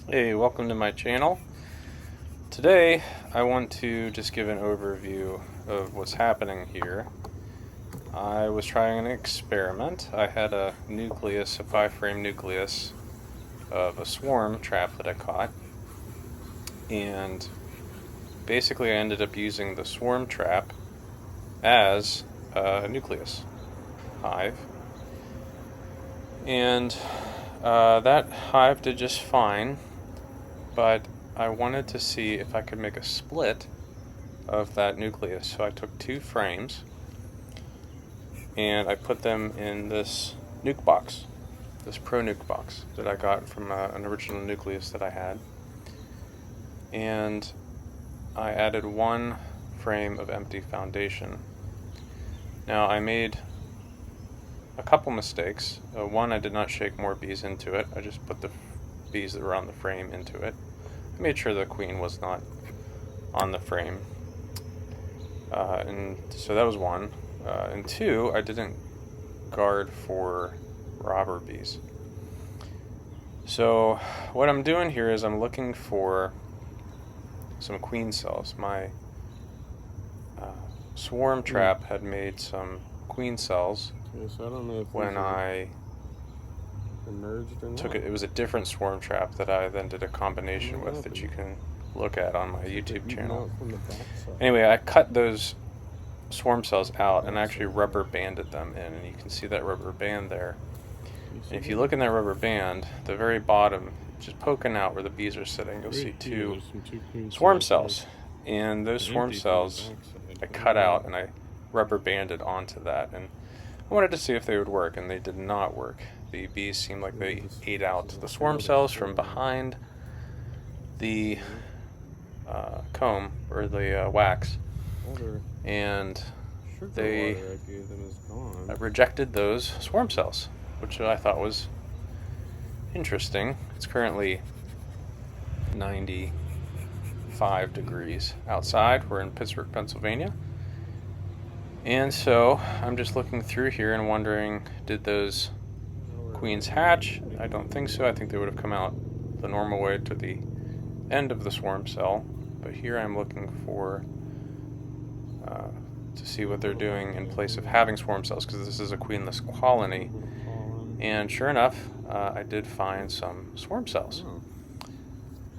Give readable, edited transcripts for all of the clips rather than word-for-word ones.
Hey, welcome to my channel. Today I want to just give an overview of what's happening here. I was trying an experiment. I had a nucleus, a 5-frame nucleus of a swarm trap that I caught, and basically I ended up using the swarm trap as a nucleus hive, and that hive did just fine. But I wanted to see if I could make a split of that nucleus. So I took 2 frames and I put them in this nuke box, this Pro Nuke box that I got from an original nucleus that I had. And I added 1 frame of empty foundation. Now I made a couple mistakes. One, I did not shake more bees into it. I just put the bees that were on the frame into it. I made sure the queen was not on the frame. And so that was 1. And 2, I didn't guard for robber bees. So what I'm doing here is I'm looking for some queen cells. My swarm trap had made some queen cells when I took it. It was a different swarm trap that I then did a combination with that you can look at on my YouTube channel. Anyway, I cut those swarm cells out and actually rubber banded them in, and you can see that rubber band there. And if you look in that rubber band, the very bottom, just poking out where the bees are sitting, you'll see 2 swarm cells. And those swarm cells I cut out and I rubber banded onto that, and I wanted to see if they would work, and they did not work. The bees seemed like they ate out the swarm cells from behind the comb, or the wax, and they rejected those swarm cells, which I thought was interesting. It's currently 95 degrees outside. We're in Pittsburgh, Pennsylvania. And so I'm just looking through here and wondering, did those queens hatch? I don't think so. I think they would have come out the normal way to the end of the swarm cell. But here I'm looking for to see what they're doing in place of having swarm cells, because this is a queenless colony. And sure enough, I did find some swarm cells.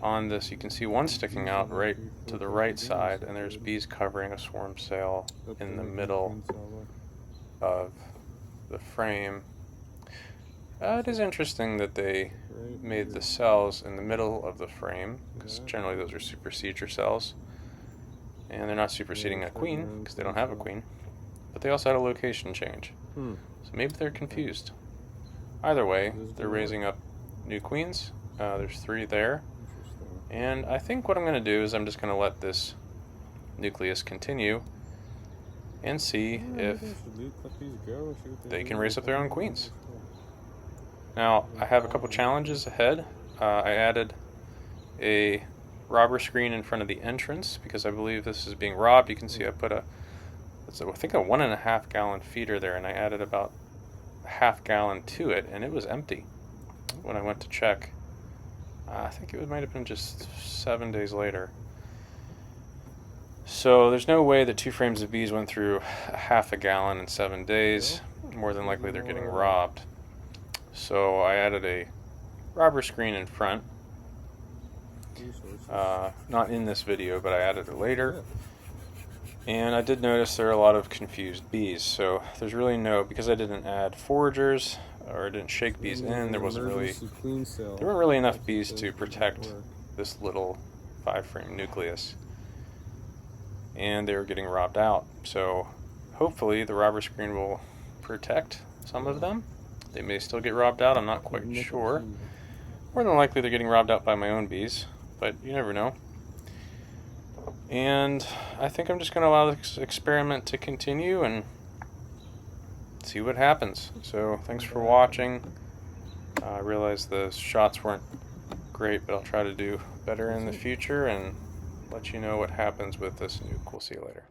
On this, you can see one sticking out right to the right side, and there's bees covering a swarm cell in the middle of the frame. It is interesting that they made the cells in the middle of the frame, because generally those are supersedure cells, and they're not superseding a queen because they don't have a queen. But they also had a location change, so maybe they're confused. Either way, they're raising up new queens. There's 3 there. And I think what I'm going to do is I'm just going to let this nucleus continue and see if they can raise up their own queens. Now, I have a couple challenges ahead. I added a robber screen in front of the entrance because I believe this is being robbed. You can see I put I think a 1.5 gallon feeder there, and I added about a half gallon to it, and it was empty when I went to check. I think it might have been just 7 days later. So there's no way that 2 frames of bees went through a half a gallon in 7 days. More than likely they're getting robbed. So I added a robber screen in front. Not in this video, but I added it later. And I did notice there are a lot of confused bees. So there's really because I didn't add foragers, or didn't shake bees in, there weren't really enough bees to protect this little 5-frame nucleus, and they were getting robbed out. So hopefully the robber screen will protect some of them. They may still get robbed out, I'm not quite sure. More than likely they're getting robbed out by my own bees, but you never know. And I think I'm just going to allow this experiment to continue and see what happens. So thanks for watching. I realize the shots weren't great, but I'll try to do better in the future and let you know what happens with this nuke. We'll see you later.